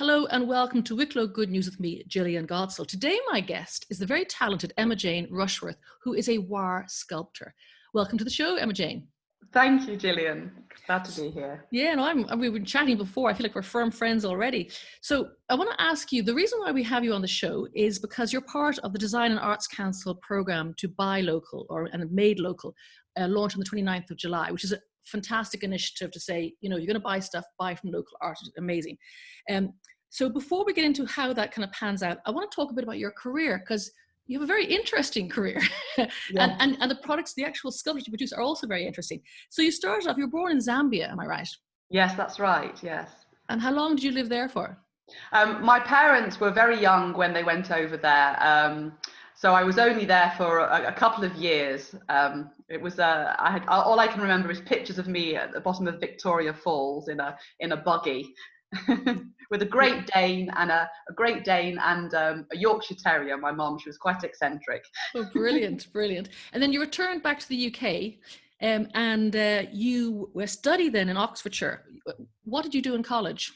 Hello and welcome to Wicklow Good News with me, Jillian Godsil. Today my guest is the very talented Emma Jane Rushworth, who is a wire sculptor. Welcome to the show, Emma Jane. Thank you, Jillian. Glad to be here. Yeah, no, we've been chatting before. I feel like we're firm friends already. So I want to ask you, the reason why we have you on the show is because you're part of the Design and Arts Council programme to buy local and made local, launched on the 29th of July, which is a fantastic initiative to say, you know, you're going to buy stuff, buy from local artists. Amazing. So before we get into how that kind of pans out, I want to talk a bit about your career, because you have a very interesting career. Yeah. and the products, the actual sculptures you produce are also very interesting. So you started off, you were born in Zambia, am I right? Yes, that's right, yes. And how long did you live there for? My parents were very young when they went over there. So I was only there for a couple of years. It was all I can remember is pictures of me at the bottom of Victoria Falls in a buggy with a Great Dane and a Yorkshire Terrier. My mom, she was quite eccentric. Oh, brilliant, brilliant. And then you returned back to the UK, and you were studied then in Oxfordshire. What did you do in college?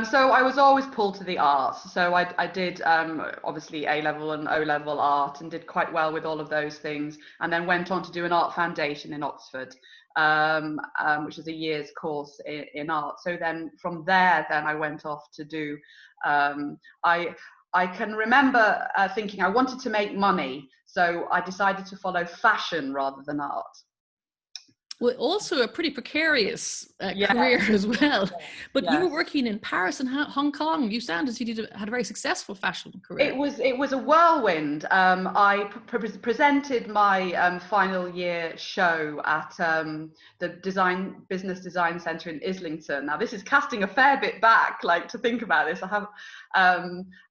So I was always pulled to the arts. So I did obviously A-level and O-level art and did quite well with all of those things, and then went on to do an art foundation in Oxford, which is a year's course in art. So then from there, I went off to do, I can remember thinking I wanted to make money. So I decided to follow fashion rather than art. Well, also a pretty precarious career as well. But yes. You were working in Paris and Hong Kong. You sound as you had a very successful fashion career. It was a whirlwind. I presented my final year show at the Business Design Centre in Islington. Now this is casting a fair bit back, like, to think about this. I have,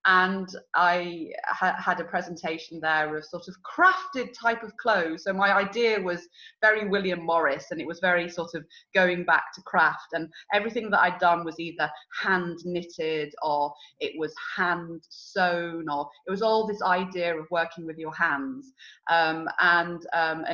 and I had a presentation there of sort of crafted type of clothes. So my idea was very William Morris, and it was very sort of going back to craft, and everything that I'd done was either hand knitted or it was hand sewn, or it was all this idea of working with your hands. An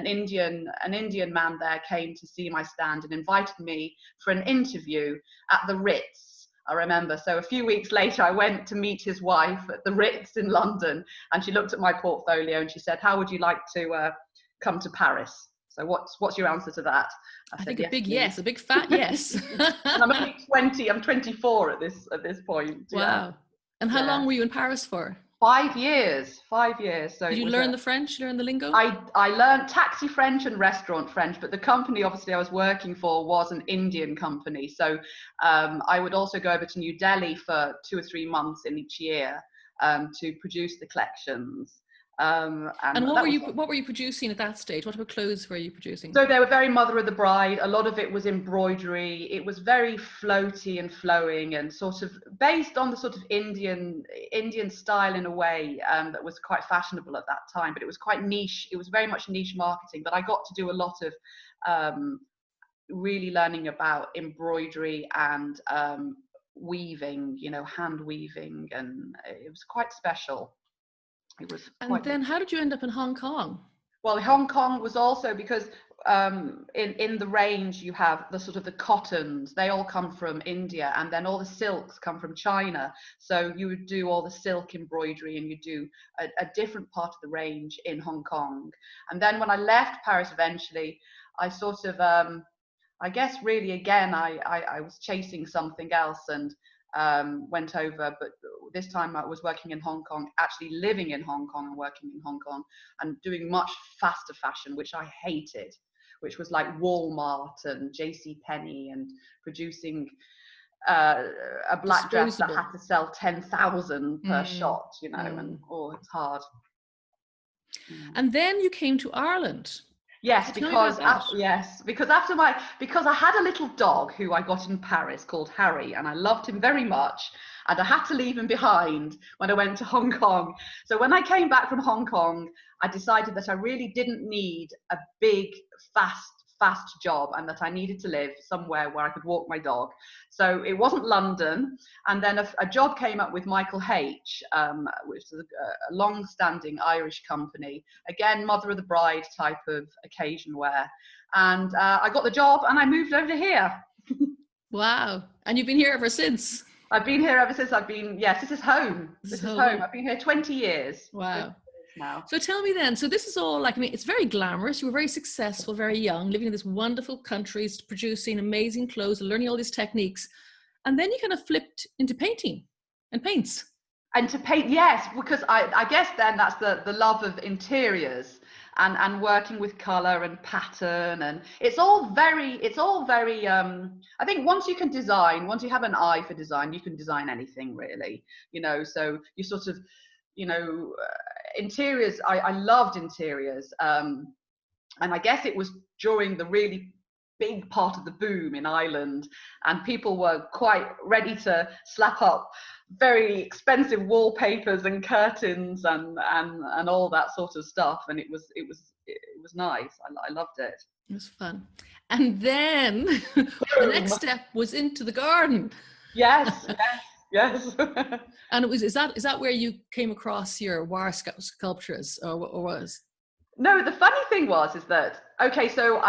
Indian man there came to see my stand and invited me for an interview at the Ritz, I remember. So a few weeks later I went to meet his wife at the Ritz in London, and she looked at my portfolio and she said, "How would you like to come to Paris?" So what's your answer to that? I think a big yes, a big fat yes. And I'm only 20, I'm 24 at this point. Wow. Yeah. And how long were you in Paris for? 5 years. So did you learn the French, learn the lingo? I learned taxi French and restaurant French, but the company obviously I was working for was an Indian company. So I would also go over to New Delhi for 2 or 3 months in each year to produce the collections. And what were you producing at that stage? What type of clothes were you producing? So they were very mother of the bride. A lot of it was embroidery. It was very floaty and flowing, and sort of based on the sort of Indian style in a way that was quite fashionable at that time. But it was quite niche. It was very much niche marketing. But I got to do a lot of really learning about embroidery and weaving, you know, hand weaving, and it was quite special. And then how did you end up in Hong Kong? Well, Hong Kong was also because in the range you have the sort of the cottons, they all come from India, and then all the silks come from China. So you would do all the silk embroidery, and you do a different part of the range in Hong Kong. And then when I left Paris eventually, I sort of, I guess really again, I was chasing something else, and went over, but this time I was working in Hong Kong, actually living in Hong Kong and working in Hong Kong, and doing much faster fashion, which I hated, which was like Walmart and JCPenney, and producing a black dress that had to sell 10,000 per shot, you know, and it's hard. And then you came to Ireland. Yes, because I had a little dog who I got in Paris called Harry, and I loved him very much, and I had to leave him behind when I went to Hong Kong. So when I came back from Hong Kong, I decided that I really didn't need a big, fast job, and that I needed to live somewhere where I could walk my dog. So it wasn't London, and then a job came up with Michael H, which is a long-standing Irish company, again mother of the bride type of occasion wear, and I got the job and I moved over here. Wow. And you've been here ever since? I've been here ever since I've been, yes, this is home. This is home. I've been here 20 years. Wow. 20 years now. So tell me then, so this is all like, I mean, it's very glamorous. You were very successful, very young, living in this wonderful country, producing amazing clothes, learning all these techniques. And then you kind of flipped into painting and paints. And to paint, yes, because I guess then that's the love of interiors and working with color and pattern, and it's all very I think once you can design, once you have an eye for design, you can design anything really, you know. So you sort of, you know, interiors, I loved interiors, and I guess it was during the really big part of the boom in Ireland, and people were quite ready to slap up very expensive wallpapers and curtains and all that sort of stuff, and it was nice. I loved it. It was fun. And then the next step was into the garden. Yes. And it was, is that where you came across your wire sculptures, or was? No, the funny thing is that, okay, so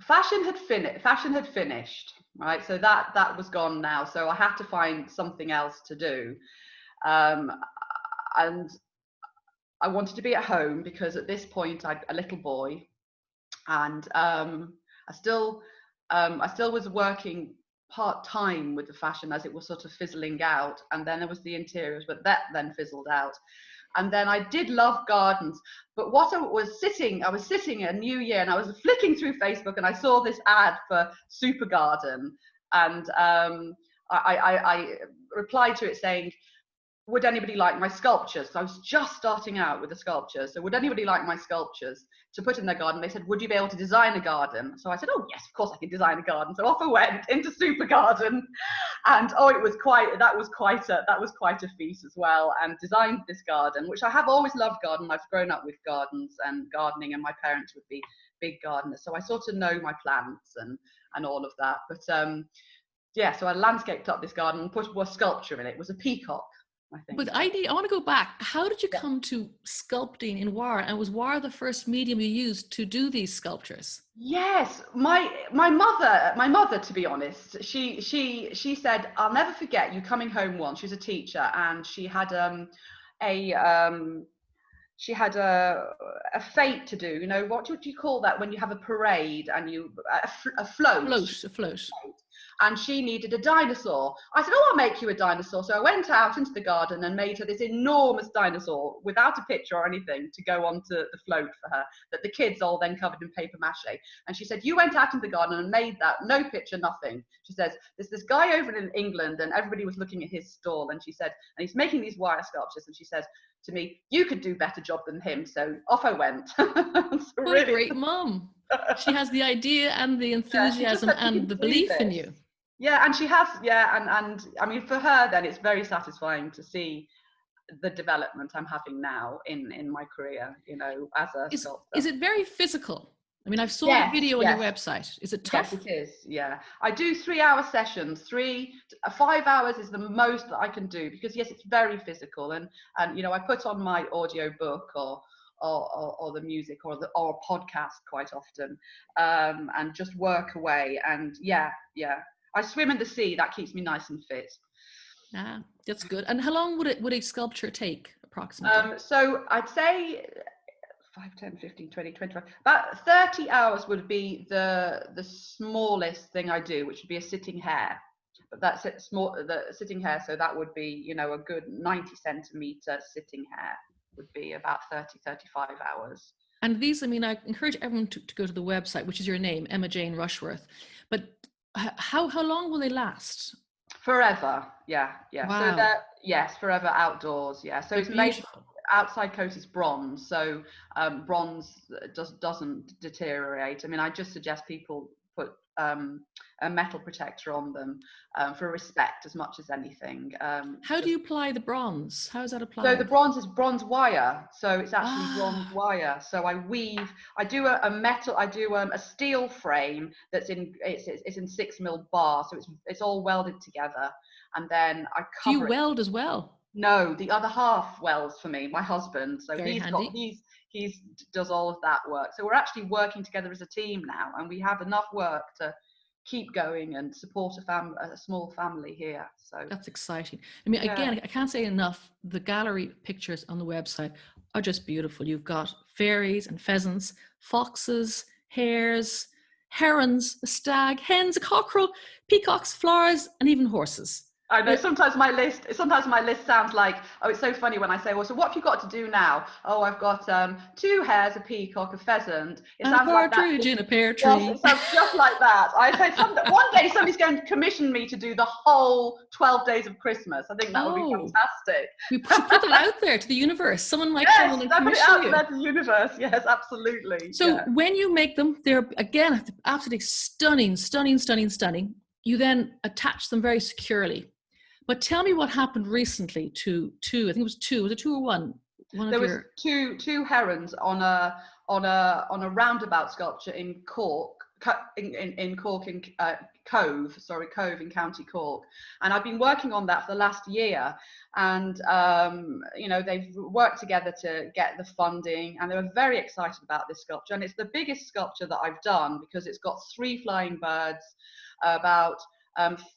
fashion had finished, right? So that was gone now. So I had to find something else to do. And I wanted to be at home because at this point I'd a little boy, and I still was working part-time with the fashion as it was sort of fizzling out, and then there was the interiors, but that then fizzled out. And then I did love gardens, but what I was sitting a New Year, and I was flicking through Facebook, and I saw this ad for Super Garden, and I replied to it saying, would anybody like my sculptures? So I was just starting out with the sculptures. So would anybody like my sculptures to put in their garden? They said, would you be able to design a garden? So I said, oh yes, of course I can design a garden. So off I went into Super Garden, and that was quite a feat as well, and designed this garden, which I have always loved gardening. I've grown up with gardens and gardening, and my parents would be big gardeners. So I sort of know my plants and all of that. But yeah, so I landscaped up this garden and put a sculpture in it. It was a peacock. But I want to go back. How did you come to sculpting in wire? And was wire the first medium you used to do these sculptures? Yes, my mother, to be honest, she said, I'll never forget you coming home once. She was a teacher, and she had a fete to do. You know, what do you call that when you have a parade and a float? A float. And she needed a dinosaur. I said, oh, I'll make you a dinosaur. So I went out into the garden and made her this enormous dinosaur without a picture or anything to go onto the float for her, that the kids all then covered in paper mache. And she said, you went out into the garden and made that, no picture, nothing. She says, there's this guy over in England, and everybody was looking at his stall, and she said, and he's making these wire sculptures, and she says to me, you could do a better job than him. So off I went. So what really, a great mum. She has the idea and the enthusiasm and the belief in you. Yeah, and she has, and I mean, for her, then it's very satisfying to see the development I'm having now in my career, you know, as a sculptor. Is it very physical? I mean, I've saw the video on your website. Is it tough? Yes, it is, yeah. I do 3-hour sessions. 5 hours is the most that I can do, because yes, it's very physical, and you know, I put on my audio book or the music or a podcast quite often, and just work away, and yeah. I swim in the sea. That keeps me nice and fit. Ah, that's good. And how long would a sculpture take approximately? So I'd say 5, 10, 15, 20, 25. About 30 hours would be the smallest thing I do, which would be a sitting hare. But that's it, the sitting hare. So that would be, you know, a good 90 centimeter sitting hare would be about 30, 35 hours. And these, I mean, I encourage everyone to go to the website, which is your name, Emma Jane Rushworth. But how long will they last? Forever, yeah. Wow. So forever outdoors, yeah. So it's made, outside coat is bronze, so bronze doesn't deteriorate. I mean, I just suggest people put a metal protector on them for respect as much as anything. How do you apply the bronze? How is that applied? So the bronze is bronze wire, so it's actually bronze wire. So I do a steel frame that's it's in 6mm bar, so it's all welded together, and then I cover. Do you weld as well? No, the other half welds for me, my husband. So Very handy. He does all of that work. So we're actually working together as a team now, and we have enough work to keep going and support a small family here. So that's exciting. I mean, again, I can't say enough. The gallery pictures on the website are just beautiful. You've got fairies and pheasants, foxes, hares, herons, a stag, hens, a cockerel, peacocks, flowers, and even horses. I know sometimes my list sounds like, oh, it's so funny when I say, well, so what have you got to do now? Oh, I've got 2 hares, a peacock, a pheasant. It and sounds a like that. partridge in a pear tree. Yes, it sounds just like that. I say one day somebody's going to commission me to do the whole 12 days of Christmas. I think that would be fantastic. We should put that out there to the universe. Someone might come and commission it out you. there to the universe. Yes, absolutely. So when you make them, they're again absolutely stunning, stunning, stunning, stunning. You then attach them very securely. But tell me what happened recently to 2. I think it was 2. Was it 2 or 1? There was two herons on a roundabout sculpture in Cork, in Cobh, Cobh in County Cork, and I've been working on that for the last year. And you know, they've worked together to get the funding, and they were very excited about this sculpture. And it's the biggest sculpture that I've done because it's got 3 flying birds, about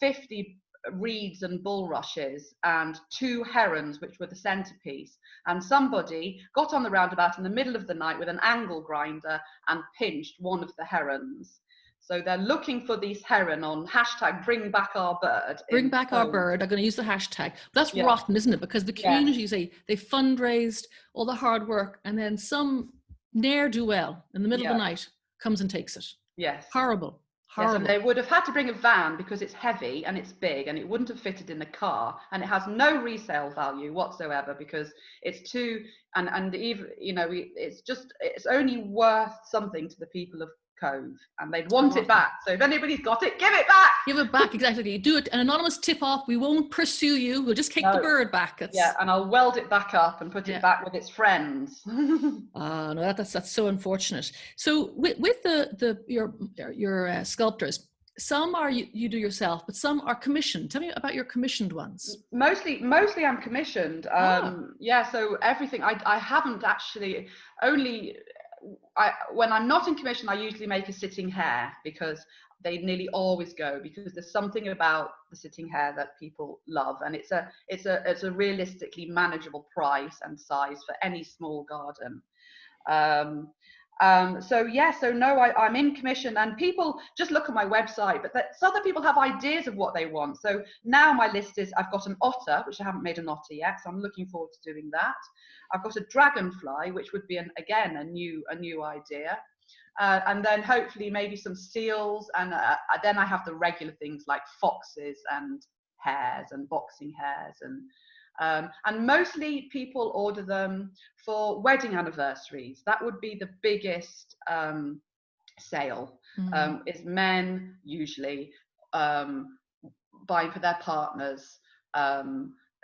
50 reeds and bulrushes, and 2 herons, which were the centerpiece. And somebody got on the roundabout in the middle of the night with an angle grinder and pinched one of the herons. So they're looking for these heron on hashtag bring back our bird. Bring back our bird. I'm going to use the hashtag. That's rotten, isn't it? Because the community say they fundraised all the hard work, and then some ne'er-do-well in the middle of the night comes and takes it. Yes. Horrible. Yes, and they would have had to bring a van because it's heavy and it's big, and it wouldn't have fitted in the car, and it has no resale value whatsoever because it's too, and even, you know, it's only worth something to the people of Cobh, and they'd want it back. So if anybody's got it, give it back. Give it back, exactly. Do it, an anonymous tip off. We won't pursue you. We'll just take the bird back. And I'll weld it back up and put it back with its friends. No, that's so unfortunate. So with your sculptors, some are you do yourself, but some are commissioned. Tell me about your commissioned ones. Mostly I'm commissioned. So everything I haven't actually when I'm not in commission, I usually make a sitting hare because they nearly always go, because there's something about the sitting hare that people love, and it's a realistically manageable price and size for any small garden. I'm in commission, and people just look at my website, but other people have ideas of what they want. So now my list is, I've got an otter, which I haven't made an otter yet, so I'm looking forward to doing that. I've got a dragonfly, which would be a new idea. And then hopefully maybe some seals, and then I have the regular things like foxes and hares and boxing hares, and mostly people order them for wedding anniversaries. That would be the biggest sale. Is men usually buying for their partners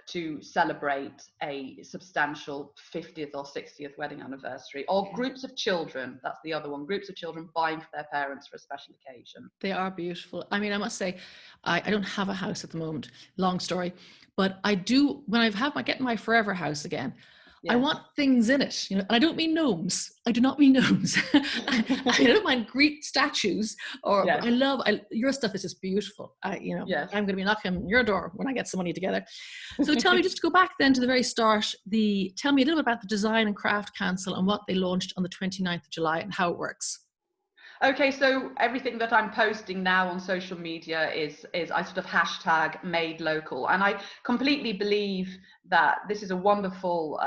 to celebrate a substantial 50th or 60th wedding anniversary, or groups of children. That's the other one, groups of children buying for their parents for a special occasion. They are beautiful. I mean, I must say, I don't have a house at the moment, long story, but I do, when I get my forever house again, I want things in it, you know, and I don't mean gnomes. I do not mean gnomes. I don't mind Greek statues, or your stuff is just beautiful. I'm going to be knocking on your door when I get some money together. So tell me, just to go back then to the very start, tell me a little bit about the Design and Craft Council and what they launched on the 29th of July and how it works. Okay, so everything that I'm posting now on social media is I sort of hashtag made local, and I completely believe that this is a wonderful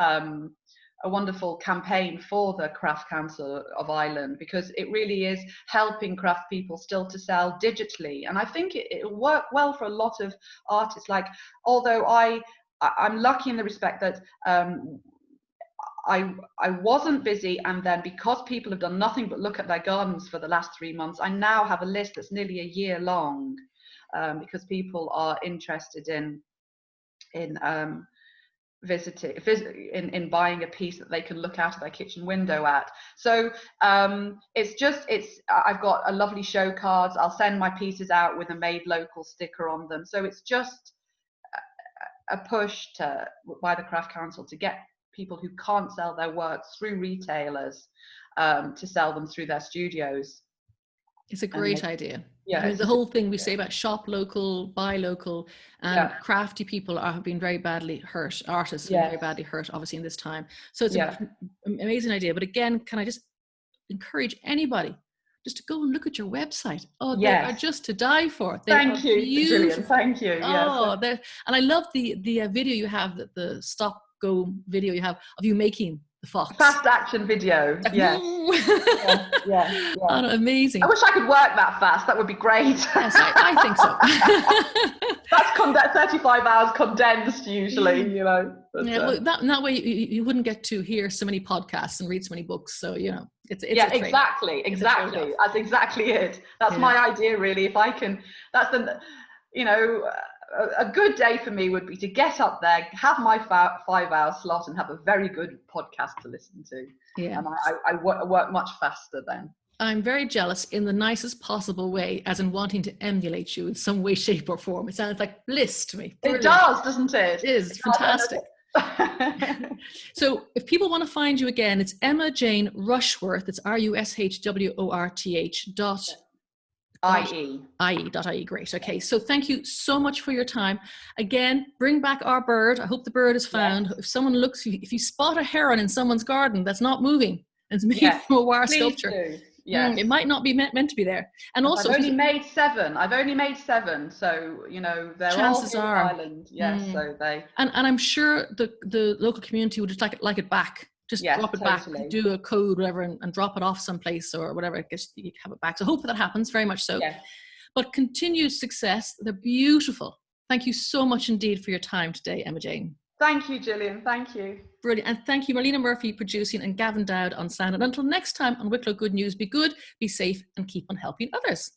campaign for the Craft Council of Ireland, because it really is helping craft people still to sell digitally, and I think it'll work well for a lot of artists. Like, although I'm lucky in the respect that I wasn't busy, and then because people have done nothing but look at their gardens for the last 3 months, I now have a list that's nearly a year long, because people are interested in buying a piece that they can look out of their kitchen window at. So I've got a lovely show cards. I'll send my pieces out with a made local sticker on them. So it's just a push by the Craft Council to get people who can't sell their works through retailers to sell them through their studios. It's a great idea. Yeah, I mean, the whole thing we say about shop local, buy local, and crafty people have been very badly hurt. Artists have been very badly hurt, obviously, in this time. So it's an amazing idea. But again, can I just encourage anybody just to go and look at your website? Oh, they are just to die for. They Thank you, beautiful. Jillian. Thank you. Oh, and I love the video you have, the stop go video you have of you making the fox. Fast action video. Yeah. Oh, amazing. I wish I could work that fast. That would be great. Yes, I think so. That's 35 hours condensed usually, you know. But, well, that way you wouldn't get to hear so many podcasts and read so many books. So, you know, it's exactly. That's exactly it. That's my idea, really. If I can, that's the, you know, a good day for me would be to get up there, have my 5-hour slot, and have a very good podcast to listen to. Yeah. And I work much faster then. I'm very jealous in the nicest possible way, as in wanting to emulate you in some way, shape or form. It sounds like bliss to me. Brilliant. It does, doesn't it? It is fantastic. So if people want to find you again, it's Emma Jane Rushworth. It's RUSHWORTH.ie. Great. Okay. So thank you so much for your time. Again, bring back our bird. I hope the bird is found. If someone looks, if you spot a heron in someone's garden that's not moving, and it's made from a wire sculpture. Do. It might not be meant to be there. And also, I've only made 7. So, you know, they're chances all are island. Yes, so they. And I'm sure the local community would just like it back. Just drop it back, do a code, whatever, and drop it off someplace or whatever. I guess you have it back. So hopefully that happens, very much so. Yeah. But continued success. They're beautiful. Thank you so much indeed for your time today, Emma Jane. Thank you, Jillian. Thank you. Brilliant. And thank you, Marlena Murphy, producing, and Gavin Dowd on sound. And until next time on Wicklow Good News, be good, be safe, and keep on helping others.